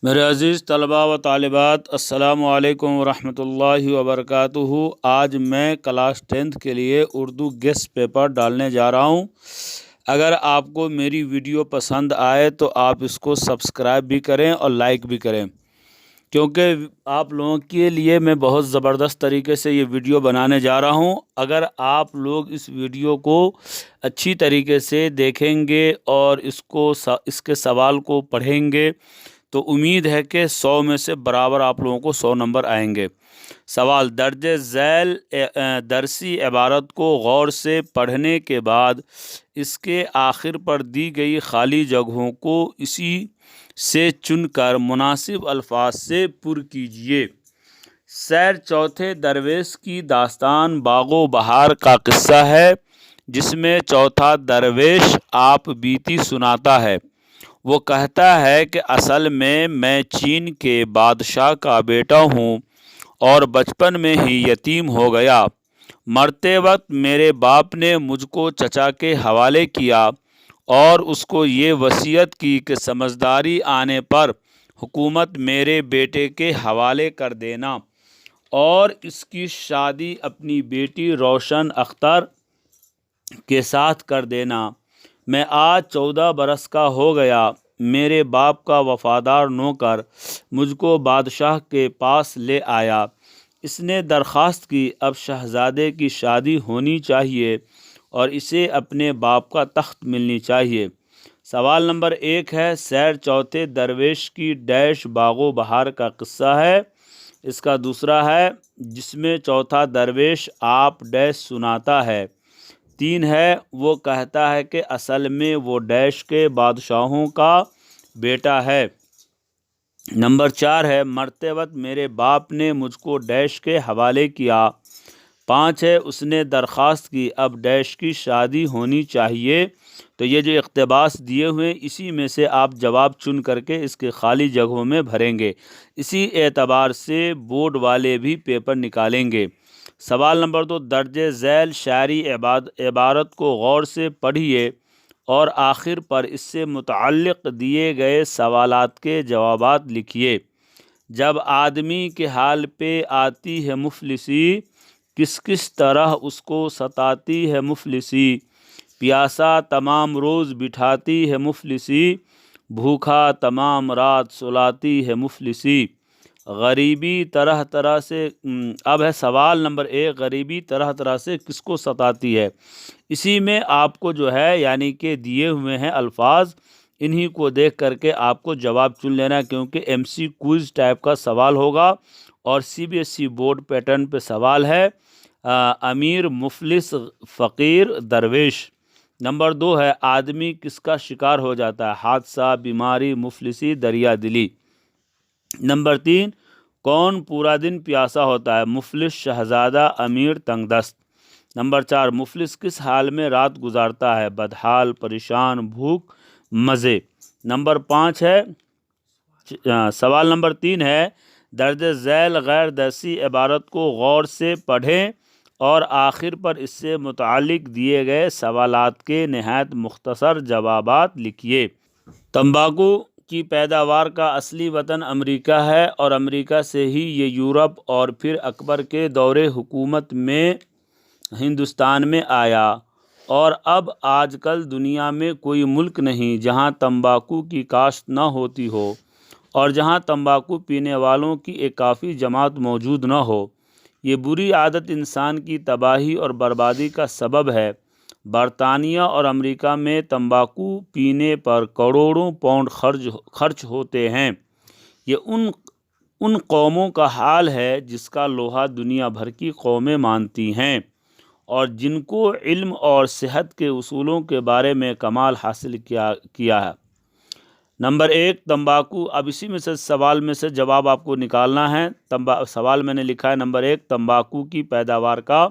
میرے عزیز طلباء و طالبات، السلام علیکم ورحمۃ اللہ وبرکاتہ۔ آج میں کلاس 10th کے لیے اردو گیسٹ پیپر ڈالنے جا رہا ہوں۔ اگر آپ کو میری ویڈیو پسند آئے تو آپ اس کو سبسکرائب بھی کریں اور لائک بھی کریں، کیونکہ آپ لوگوں کے لیے میں بہت زبردست طریقے سے یہ ویڈیو بنانے جا رہا ہوں۔ اگر آپ لوگ اس ویڈیو کو اچھی طریقے سے دیکھیں گے اور اس کے سوال کو پڑھیں گے تو امید ہے کہ 100 میں سے برابر آپ لوگوں کو 100 نمبر آئیں گے۔ سوال: درج ذیل درسی عبارت کو غور سے پڑھنے کے بعد اس کے آخر پر دی گئی خالی جگہوں کو اسی سے چن کر مناسب الفاظ سے پر کیجیے۔ سیر چوتھے درویش کی داستان باغ و بہار کا قصہ ہے، جس میں چوتھا درویش آپ بیتی سناتا ہے۔ وہ کہتا ہے کہ اصل میں چین کے بادشاہ کا بیٹا ہوں اور بچپن میں ہی یتیم ہو گیا۔ مرتے وقت میرے باپ نے مجھ کو چچا کے حوالے کیا اور اس کو یہ وصیت کی کہ سمجھداری آنے پر حکومت میرے بیٹے کے حوالے کر دینا اور اس کی شادی اپنی بیٹی روشن اختر کے ساتھ کر دینا۔ میں آج 14 برس کا ہو گیا۔ میرے باپ کا وفادار نوکر مجھ کو بادشاہ کے پاس لے آیا۔ اس نے درخواست کی، اب شہزادے کی شادی ہونی چاہیے اور اسے اپنے باپ کا تخت ملنی چاہیے۔ سوال نمبر 1 ہے، سیر چوتھے درویش کی ڈیش باغ و بہار کا قصہ ہے۔ اس کا دوسرا ہے، جس میں چوتھا درویش آپ ڈیش سناتا ہے۔ 3 ہے، وہ کہتا ہے کہ اصل میں وہ ڈیش کے بادشاہوں کا بیٹا ہے۔ نمبر 4 ہے، مرتے وقت میرے باپ نے مجھ کو ڈیش کے حوالے کیا۔ 5 ہے، اس نے درخواست کی، اب ڈیش کی شادی ہونی چاہیے۔ تو یہ جو اقتباس دیے ہوئے اسی میں سے آپ جواب چن کر کے اس کے خالی جگہوں میں بھریں گے۔ اسی اعتبار سے بورڈ والے بھی پیپر نکالیں گے۔ سوال نمبر 2، درج ذیل شعری عبارت کو غور سے پڑھیے اور آخر پر اس سے متعلق دیے گئے سوالات کے جوابات لکھیے۔ جب آدمی کے حال پہ آتی ہے مفلسی، کس کس طرح اس کو ستاتی ہے مفلسی۔ پیاسا تمام روز بٹھاتی ہے مفلسی، بھوکھا تمام رات سلاتی ہے مفلسی۔ غریبی طرح طرح سے اب ہے سوال نمبر 1، غریبی طرح طرح سے کس کو ستاتی ہے۔ اسی میں آپ کو جو ہے یعنی کہ دیے ہوئے ہیں الفاظ، انہی کو دیکھ کر کے آپ کو جواب چن لینا ہے، کیونکہ MCQز ٹائپ کا سوال ہوگا اور CBSE بورڈ پیٹرن پہ سوال ہے۔ امیر، مفلس، فقیر، درویش۔ نمبر 2 ہے، آدمی کس کا شکار ہو جاتا ہے؟ حادثہ، بیماری، مفلسی، دریا دلی۔ نمبر 3، کون پورا دن پیاسا ہوتا ہے؟ مفلس، شہزادہ، امیر، تنگ دست۔ نمبر 4، مفلس کس حال میں رات گزارتا ہے؟ بدحال، پریشان، بھوک، مزے۔ نمبر 5 ہے، سوال نمبر 3 ہے، درج ذیل غیر درسی عبارت کو غور سے پڑھیں اور آخر پر اس سے متعلق دیے گئے سوالات کے نہایت مختصر جوابات لکھیے۔ تمباکو کی پیداوار کا اصلی وطن امریکہ ہے اور امریکہ سے ہی یہ یورپ اور پھر اکبر کے دور حکومت میں ہندوستان میں آیا، اور اب آج کل دنیا میں کوئی ملک نہیں جہاں تمباکو کی کاشت نہ ہوتی ہو اور جہاں تمباکو پینے والوں کی ایک کافی جماعت موجود نہ ہو۔ یہ بری عادت انسان کی تباہی اور بربادی کا سبب ہے۔ برطانیہ اور امریکہ میں تمباکو پینے پر کروڑوں پاؤنڈ خرچ ہوتے ہیں۔ یہ ان قوموں کا حال ہے جس کا لوہا دنیا بھر کی قومیں مانتی ہیں اور جن کو علم اور صحت کے اصولوں کے بارے میں کمال حاصل کیا ہے۔ نمبر 1، تمباکو۔ اب اسی میں سے سوال میں سے جواب آپ کو نکالنا ہے۔ سوال میں نے لکھا ہے نمبر 1، تمباکو کی پیداوار کا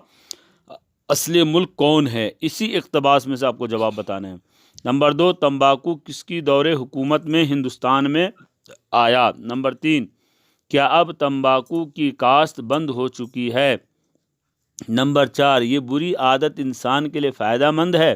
اصلی ملک کون ہے؟ اسی اقتباس میں سے آپ کو جواب بتانے ہیں۔ نمبر 2، تمباکو کس کی دور حکومت میں ہندوستان میں آیا؟ نمبر 3، کیا اب تمباکو کی کاشت بند ہو چکی ہے؟ نمبر 4، یہ بری عادت انسان کے لیے فائدہ مند ہے؟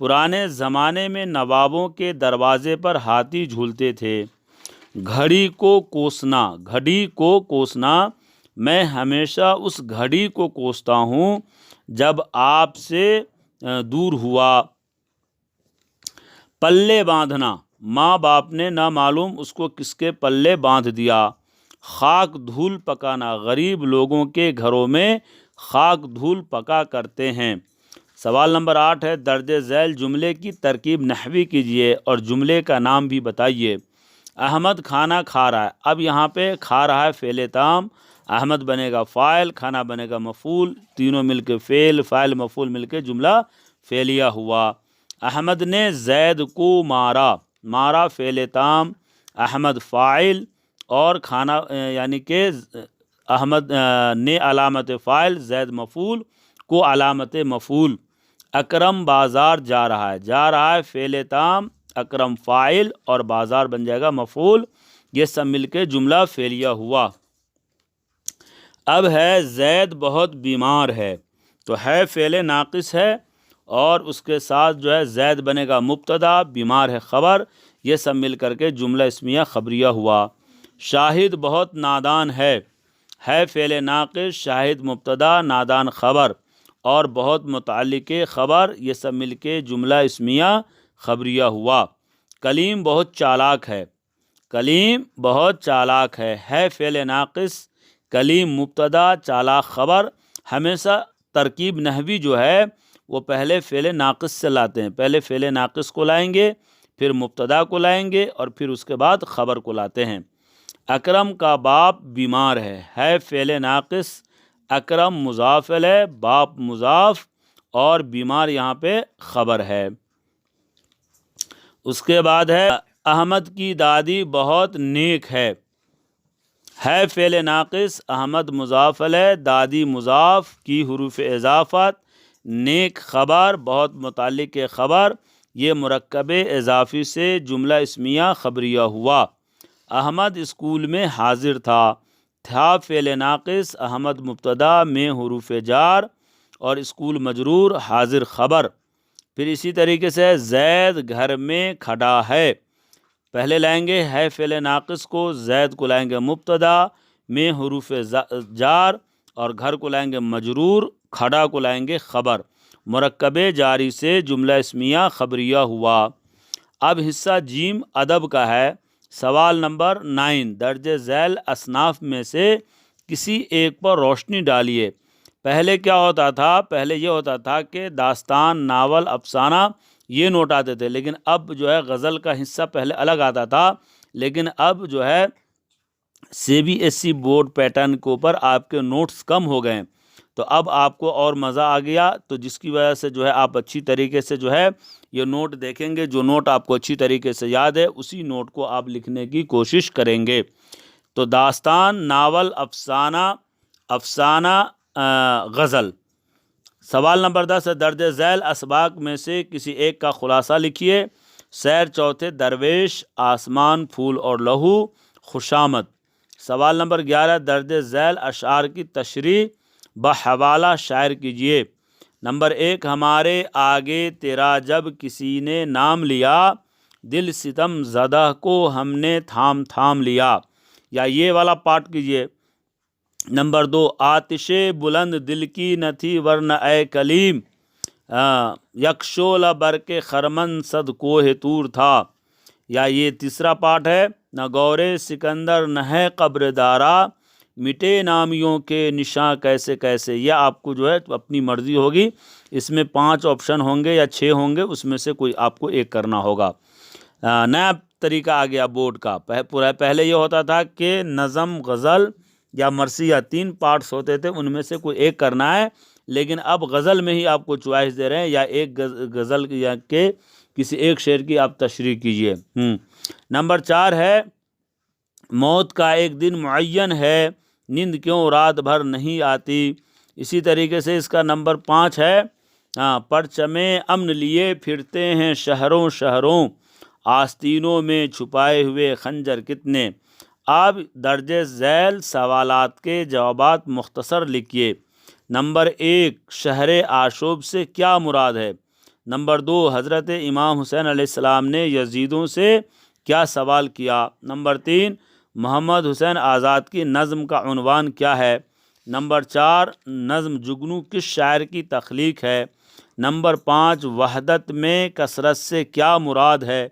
پرانے زمانے میں نوابوں کے دروازے پر ہاتھی جھولتے تھے۔ گھڑی کو کوسنا، میں ہمیشہ اس گھڑی کو کوستا ہوں جب آپ سے دور ہوا۔ پلے باندھنا، ماں باپ نے نہ معلوم اس کو کس کے پلے باندھ دیا۔ خاک دھول پکانا، غریب لوگوں کے گھروں میں خاک دھول پکا کرتے ہیں۔ سوال نمبر 8 ہے، درج ذیل جملے کی ترکیب نحوی کیجیے اور جملے کا نام بھی بتائیے۔ احمد کھانا کھا رہا ہے، اب یہاں پہ کھا رہا ہے فعل تام، احمد بنے گا فاعل، کھانا بنے گا مفعول، تینوں مل کے فعل، فاعل مفعول مل کے جملہ فعلیہ ہوا۔ احمد نے زید کو مارا فعل تام، احمد فاعل، اور کھانا یعنی کہ احمد نے علامت فاعل، زید مفعول کو علامت مفعول۔ اکرم بازار جا رہا ہے فعل تام، اکرم فاعل اور بازار بن جائے گا مفعول، یہ سب مل کے جملہ فعلیہ ہوا۔ اب ہے زید بہت بیمار ہے، تو ہے فعل ناقص ہے اور اس کے ساتھ جو ہے زید بنے گا مبتدا، بیمار ہے خبر، یہ سب مل کر کے جملہ اسمیہ خبریہ ہوا۔ شاہد بہت نادان ہے فعل ناقص، شاہد مبتدا، نادان خبر اور بہت متعلق خبر، یہ سب مل کے جملہ اسمیہ خبریہ ہوا۔ کلیم بہت چالاک ہے فعل ناقص، کلیم مبتدا، چالاک خبر۔ ہمیشہ ترکیب نحوی جو ہے وہ پہلے فعل ناقص سے لاتے ہیں، پہلے فعل ناقص کو لائیں گے، پھر مبتدا کو لائیں گے اور پھر اس کے بعد خبر کو لاتے ہیں۔ اکرم کا باپ بیمار ہے فعل ناقص، اکرم مضاف ہے، باپ مضاف اور بیمار یہاں پہ خبر ہے۔ اس کے بعد ہے احمد کی دادی بہت نیک ہے فعل ناقص، احمد مضاف ہے، دادی مضاف کی حروف اضافت، نیک خبر، بہت متعلق خبر، یہ مرکب اضافی سے جملہ اسمیہ خبریہ ہوا۔ احمد اسکول میں حاضر تھا فعل ناقص، احمد مبتدا، میں حروف جار اور اسکول مجرور، حاضر خبر۔ پھر اسی طریقے سے زید گھر میں کھڑا ہے، پہلے لائیں گے ہے فعل ناقص کو، زید کو لائیں گے مبتدا، میں حروف جار اور گھر کو لائیں گے مجرور، کھڑا کو لائیں گے خبر، مرکب جاری سے جملہ اسمیہ خبریہ ہوا۔ اب حصہ جیم ادب کا ہے۔ سوال نمبر 9، درج ذیل اصناف میں سے کسی ایک پر روشنی ڈالیے۔ پہلے کیا ہوتا تھا؟ پہلے یہ ہوتا تھا کہ داستان، ناول، افسانہ یہ نوٹ آتے تھے، لیکن اب جو ہے غزل کا حصہ پہلے الگ آتا تھا، لیکن اب جو ہے CBSE بورڈ پیٹرن کے اوپر آپ کے نوٹس کم ہو گئے، تو اب آپ کو اور مزہ آ گیا، تو جس کی وجہ سے جو ہے آپ اچھی طریقے سے جو ہے یہ نوٹ دیکھیں گے، جو نوٹ آپ کو اچھی طریقے سے یاد ہے اسی نوٹ کو آپ لکھنے کی کوشش کریں گے۔ تو داستان، ناول، افسانہ، غزل۔ سوال نمبر 10 ہے، درج ذیل اسباق میں سے کسی ایک کا خلاصہ لکھیے۔ سیر چوتھے، درویش، آسمان، پھول اور لہو، خوشامد۔ سوال نمبر 11، درج ذیل اشعار کی تشریح بحوالہ شاعر کیجیے۔ نمبر 1، ہمارے آگے تیرا جب کسی نے نام لیا، دل ستم زدہ کو ہم نے تھام تھام لیا، یا یہ والا پارٹ کیجیے۔ نمبر 2، آتش بلند دل کی نہ تھی ورنہ اے کلیم، یک شعلہ برق خرمن صد کوہ طور تھا، یا یہ تیسرا پارٹ ہے، نہ گور سکندر نہ ہے قبر دارا، مٹے نامیوں کے نشاں کیسے کیسے۔ یہ آپ کو جو ہے اپنی مرضی ہوگی، اس میں 5 آپشن ہوں گے یا 6 ہوں گے، اس میں سے کوئی آپ کو ایک کرنا ہوگا۔ نیا طریقہ آ گیا بورڈ کا، پہلے یہ ہوتا تھا کہ نظم، غزل یا مرثیہ 3 پارٹس ہوتے تھے، ان میں سے کوئی ایک کرنا ہے، لیکن اب غزل میں ہی آپ کو چوائس دے رہے ہیں، یا ایک غزل یا کہ کسی ایک شعر کی آپ تشریح کیجئے۔ نمبر 4 ہے، موت کا ایک دن معین ہے، نیند کیوں رات بھر نہیں آتی۔ اسی طریقے سے اس کا نمبر 5 ہے، پرچم امن لیے پھرتے ہیں شہروں شہروں، آستینوں میں چھپائے ہوئے خنجر کتنے۔ آپ درج ذیل سوالات کے جوابات مختصر لکھیے۔ نمبر 1، شہر آشوب سے کیا مراد ہے؟ نمبر 2 حضرت امام حسین علیہ السلام نے یزیدوں سے کیا سوال کیا؟ نمبر 3 محمد حسین آزاد کی نظم کا عنوان کیا ہے؟ نمبر 4 نظم جگنو کس شاعر کی تخلیق ہے؟ نمبر 5 وحدت میں کثرت سے کیا مراد ہے؟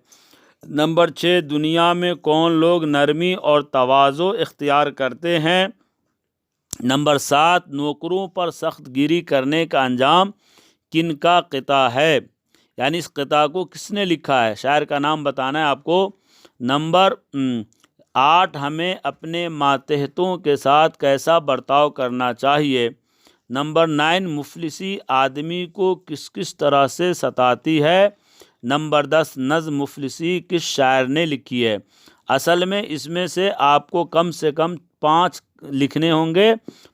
نمبر 6 دنیا میں کون لوگ نرمی اور تواضع اختیار کرتے ہیں؟ نمبر 7 نوکروں پر سخت گیری کرنے کا انجام کن کا قطع ہے؟ یعنی اس قطع کو کس نے لکھا ہے، شاعر کا نام بتانا ہے آپ کو۔ نمبر 8 ہمیں اپنے ماتحتوں کے ساتھ کیسا برتاؤ کرنا چاہیے؟ نمبر 9 مفلسی آدمی کو کس کس طرح سے ستاتی ہے؟ نمبر 10 نظم مفلسی کس شاعر نے لکھی ہے؟ اصل میں اس میں سے آپ کو کم سے کم 5 لکھنے ہوں گے،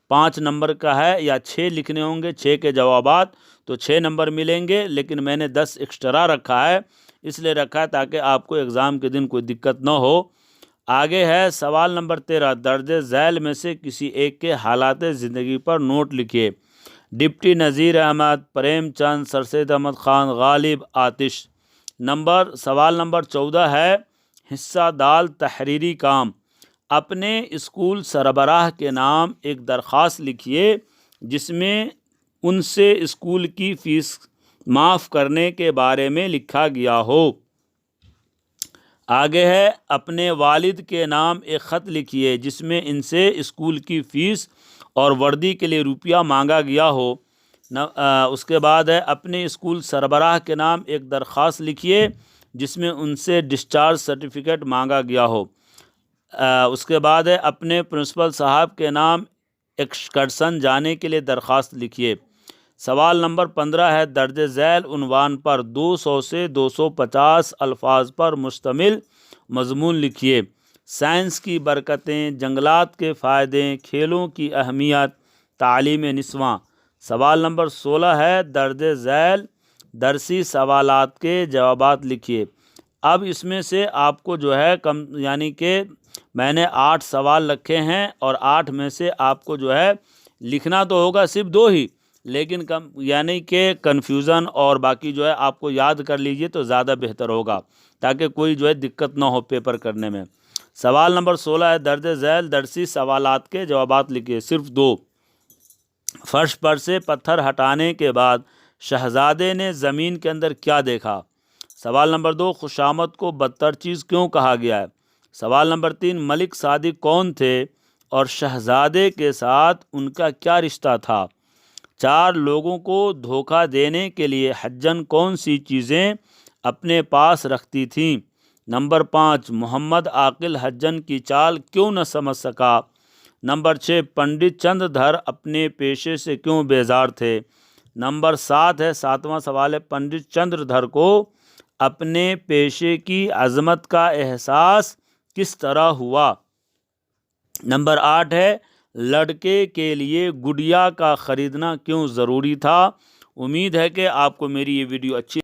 5 نمبر کا ہے، یا 6 لکھنے ہوں گے، 6 کے جوابات تو 6 نمبر ملیں گے، لیکن میں نے 10 ایکسٹرا رکھا ہے، اس لیے رکھا ہے تاکہ آپ کو ایگزام کے دن کوئی دقت نہ ہو۔ آگے ہے سوال نمبر 13 درج ذیل میں سے کسی ایک کے حالات زندگی پر نوٹ لکھیے۔ ڈپٹی نذیر احمد، پریم چند، سر سید احمد خان، غالب، آتش۔ سوال نمبر 14 ہے حصہ دال تحریری کام۔ اپنے اسکول سربراہ کے نام ایک درخواست لکھیے جس میں ان سے اسکول کی فیس معاف کرنے کے بارے میں لکھا گیا ہو۔ آگے ہے اپنے والد کے نام ایک خط لکھیے جس میں ان سے اسکول کی فیس اور وردی کے لیے روپیہ مانگا گیا ہو۔ اس کے بعد ہے اپنے اسکول سربراہ کے نام ایک درخواست لکھیے جس میں ان سے ڈسچارج سرٹیفکیٹ مانگا گیا ہو۔ اس کے بعد ہے اپنے پرنسپل صاحب کے نام ایکسکرسن جانے کے لیے درخواست لکھیے۔ سوال نمبر 15 ہے درج ذیل عنوان پر 200 سے 250 الفاظ پر مشتمل مضمون لکھیے۔ سائنس کی برکتیں، جنگلات کے فائدے، کھیلوں کی اہمیت، تعلیم نسواں۔ سوال نمبر 16 ہے درج ذیل درسی سوالات کے جوابات لکھیے۔ اب اس میں سے آپ کو جو ہے یعنی کہ میں نے 8 سوال رکھے ہیں اور 8 میں سے آپ کو جو ہے لکھنا تو ہوگا صرف 2 ہی، لیکن یعنی کہ کنفیوژن اور باقی جو ہے آپ کو یاد کر لیجئے تو زیادہ بہتر ہوگا تاکہ کوئی جو ہے دقت نہ ہو پیپر کرنے میں۔ سوال نمبر 16 ہے درج ذیل درسی سوالات کے جوابات لکھیے، صرف 2۔ فرش پر سے پتھر ہٹانے کے بعد شہزادے نے زمین کے اندر کیا دیکھا؟ سوال نمبر 2 خوشامد کو بدتر چیز کیوں کہا گیا ہے؟ سوال نمبر 3 ملک صادق کون تھے اور شہزادے کے ساتھ ان کا کیا رشتہ تھا؟ 4 لوگوں کو دھوکہ دینے کے لیے حجن کون سی چیزیں اپنے پاس رکھتی تھیں؟ نمبر 5 محمد عاقل حجن کی چال کیوں نہ سمجھ سکا؟ نمبر 6 پنڈت چند دھر اپنے پیشے سے کیوں بیزار تھے؟ نمبر 7 ہے 7واں سوال ہے پنڈت چندر دھر کو اپنے پیشے کی عظمت کا احساس کس طرح ہوا؟ نمبر 8 ہے لڑکے کے لیے گڑیا کا خریدنا کیوں ضروری تھا؟ امید ہے کہ آپ کو میری یہ ویڈیو اچھی